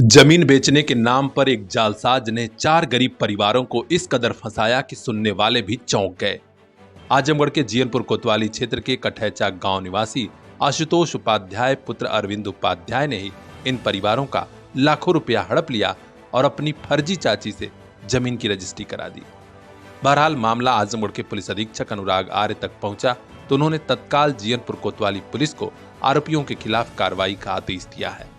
जमीन बेचने के नाम पर एक जालसाज ने 4 गरीब परिवारों को इस कदर फंसाया कि सुनने वाले भी चौंक गए। आजमगढ़ के जियनपुर कोतवाली क्षेत्र के कठैचा गांव निवासी आशुतोष उपाध्याय पुत्र अरविंद उपाध्याय ने ही इन परिवारों का लाखों रुपया हड़प लिया और अपनी फर्जी चाची से जमीन की रजिस्ट्री करा दी। बहरहाल मामला आजमगढ़ के पुलिस अधीक्षक अनुराग आर्य तक पहुंचा तो उन्होंने तत्काल जियनपुर कोतवाली पुलिस को आरोपियों के खिलाफ कार्रवाई का आदेश दिया है।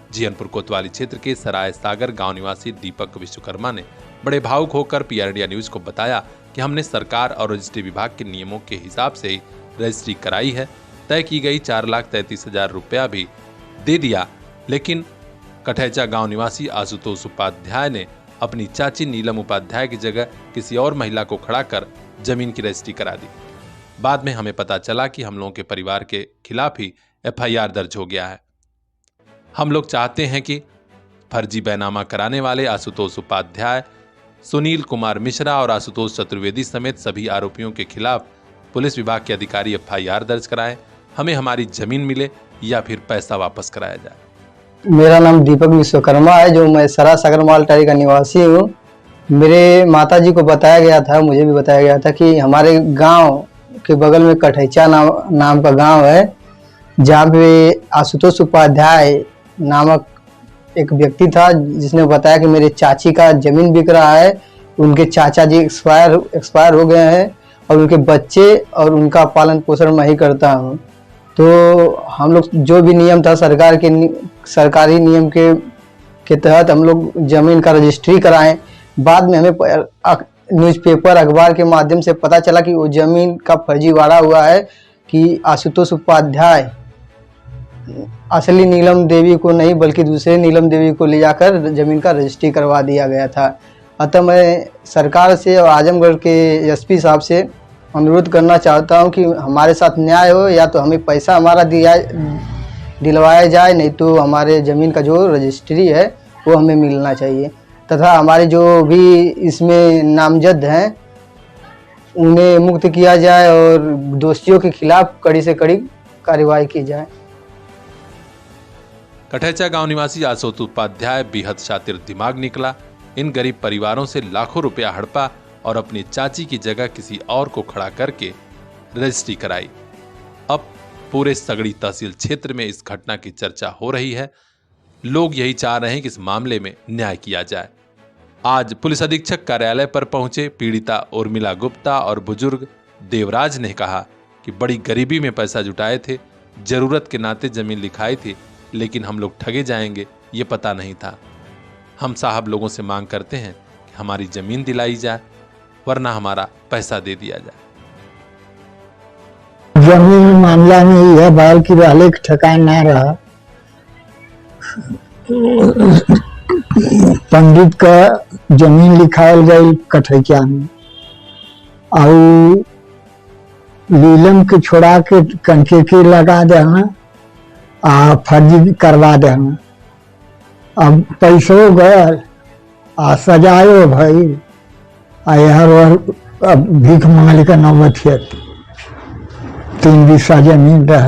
जियनपुर कोतवाली क्षेत्र के सराय सागर गांव निवासी दीपक विश्वकर्मा ने बड़े भावुक होकर पीआर इंडिया न्यूज को बताया कि हमने सरकार और रजिस्ट्री विभाग के नियमों के हिसाब से ही रजिस्ट्री कराई है। तय की गई 4,33,000 रुपया भी दे दिया, लेकिन कठैचा गांव निवासी आशुतोष उपाध्याय ने अपनी चाची नीलम उपाध्याय की जगह किसी और महिला को खड़ा कर जमीन की रजिस्ट्री करा दी। बाद में हमें पता चला कि हम लोगों के परिवार के खिलाफ ही FIR दर्ज हो गया है। हम लोग चाहते हैं कि फर्जी बैनामा कराने वाले आशुतोष उपाध्याय, सुनील कुमार मिश्रा और आशुतोष चतुर्वेदी समेत सभी आरोपियों के खिलाफ पुलिस विभाग के अधिकारी FIR दर्ज कराएं, हमें हमारी जमीन मिले या फिर पैसा वापस कराया जाए। मेरा नाम दीपक विश्वकर्मा है, जो मैं सराय सागर मालटारी का निवासी हूँ। मेरे माताजी को बताया गया था, मुझे भी बताया गया था कि हमारे गांव के बगल में कठैचा नाम का गांव है, जहाँ पे आशुतोष उपाध्याय नामक एक व्यक्ति था, जिसने बताया कि मेरे चाची का जमीन बिक रहा है। उनके चाचा जी एक्सपायर हो गए हैं और उनके बच्चे और उनका पालन पोषण मैं ही करता हूँ। तो हम लोग जो भी नियम था सरकारी नियम के तहत हम लोग जमीन का रजिस्ट्री कराएं। बाद में हमें न्यूज़पेपर अखबार के माध्यम से पता चला कि वो जमीन का फर्जीवाड़ा हुआ है कि आशुतोष उपाध्याय असली नीलम देवी को नहीं बल्कि दूसरे नीलम देवी को ले जाकर जमीन का रजिस्ट्री करवा दिया गया था। अतः मैं सरकार से और आजमगढ़ के SP साहब से अनुरोध करना चाहता हूं कि हमारे साथ न्याय हो, या तो हमें पैसा हमारा दिलवाया जाए, नहीं तो हमारे ज़मीन का जो रजिस्ट्री है वो हमें मिलना चाहिए, तथा हमारे जो भी इसमें नामजद हैं उन्हें मुक्त किया जाए और दोषियों के खिलाफ कड़ी से कड़ी कार्रवाई की जाए। कठैचा गांव निवासी आशुतोष उपाध्याय बेहद शातिर दिमाग निकला। इन गरीब परिवारों से लाखों रुपया हड़पा और अपनी चाची की जगह किसी और को खड़ा करके रजिस्ट्री कराई। अब पूरे सगड़ी तहसील क्षेत्र में इस घटना की चर्चा हो रही है। लोग यही चाह रहे हैं कि इस मामले में न्याय किया जाए। आज पुलिस अधीक्षक कार्यालय पर पहुंचे पीड़िता उर्मिला गुप्ता और बुजुर्ग देवराज ने कहा कि बड़ी गरीबी में पैसा जुटाए थे, जरूरत के नाते जमीन लिखाई थी, लेकिन हम लोग ठगे जाएंगे ये पता नहीं था। हम साहब लोगों से मांग करते हैं कि हमारी जमीन दिलाई जाए, वरना हमारा पैसा दे दिया जाए। जमीन मामला में यह बाल की वाले ठकान ना रहा। पंडित का जमीन लिखायल गई कठैचा में और लीलम के छोड़ा के कनके के लगा देना आ फर्जी करवा देना। अब पैसों गए आ सजायो भाई अब भीख मांगने का नौबत है। 3 बीसा जमीन रह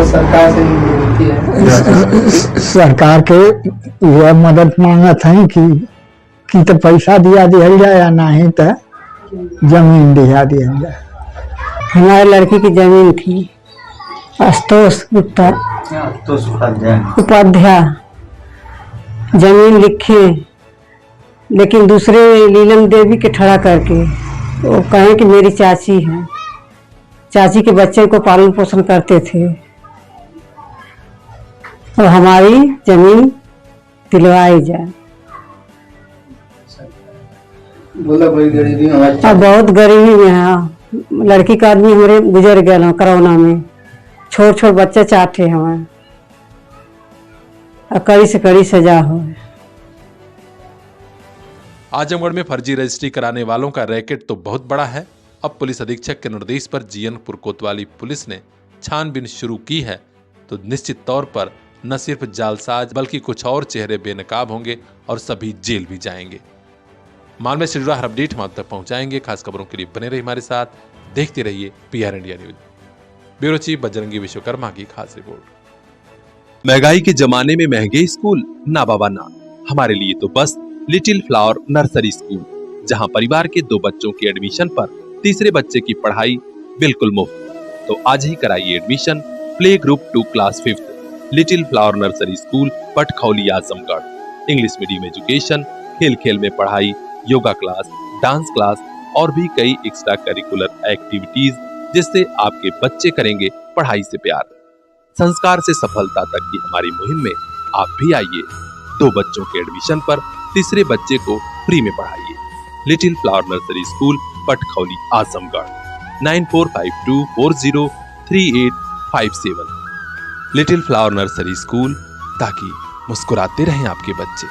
सरकार से मिलती है। सरकार के यह मदद मांगत है कि तो पैसा दिया जाए या नहीं तो जमीन दिया जाए। हमारे लड़की की जमीन थी, आशुतोष उपाध्याय जमीन लिखे, लेकिन दूसरे नीलम देवी के ठड़ा करके वो कहें कि मेरी चाची है, चाची के बच्चे को पालन पोषण करते थे और हमारी जमीन दिलवाई जाए। बहुत गरीबी में है। लड़की का आदमी हमारे गुजर गए कोरोना में, छोट बच्चे चाटे हमारे, और कड़ी से कड़ी सजा हो। आजमगढ़ में फर्जी रजिस्ट्री कराने वालों का रैकेट तो बहुत बड़ा है। अब पुलिस अधीक्षक के निर्देश पर जियनपुर कोतवाली पुलिस ने छानबीन शुरू की है, तो निश्चित तौर पर न सिर्फ जालसाज बल्कि कुछ और चेहरे बेनकाब होंगे और सभी जेल भी जाएंगे। मामले से जुड़ा हर अपडेट हम आप तक पहुंचाएंगे। खास खबरों के लिए बने रहिए हमारे साथ, देखते रहिए PR India news. Bureau chief Bajrangi Vishwakarma की खास रिपोर्ट। महंगाई के जमाने में महंगे स्कूल ना बाबा ना, हमारे लिए तो बस लिटिल फ्लावर नर्सरी स्कूल, जहां परिवार के 2 बच्चों के एडमिशन पर तीसरे बच्चे की पढ़ाई बिल्कुल मुफ्त। तो आज ही कराइए admission play group 2 class 5th little flower nursery school Patkhauli Azamgarh. English medium education, खेल खेल में पढ़ाई, योगा क्लास, डांस क्लास और भी कई एक्स्ट्रा करिकुलर एक्टिविटीज, जिससे आपके बच्चे करेंगे पढ़ाई से प्यार। संस्कार से सफलता तक की हमारी मुहिम में आप भी आइए। 2 बच्चों के एडमिशन पर तीसरे बच्चे को फ्री में पढ़ाइए। Little flower nursery school Patkhauli Azamgarh 9452403857। Little flower nursery school, ताकि मुस्कुराते रहें आपके बच्चे।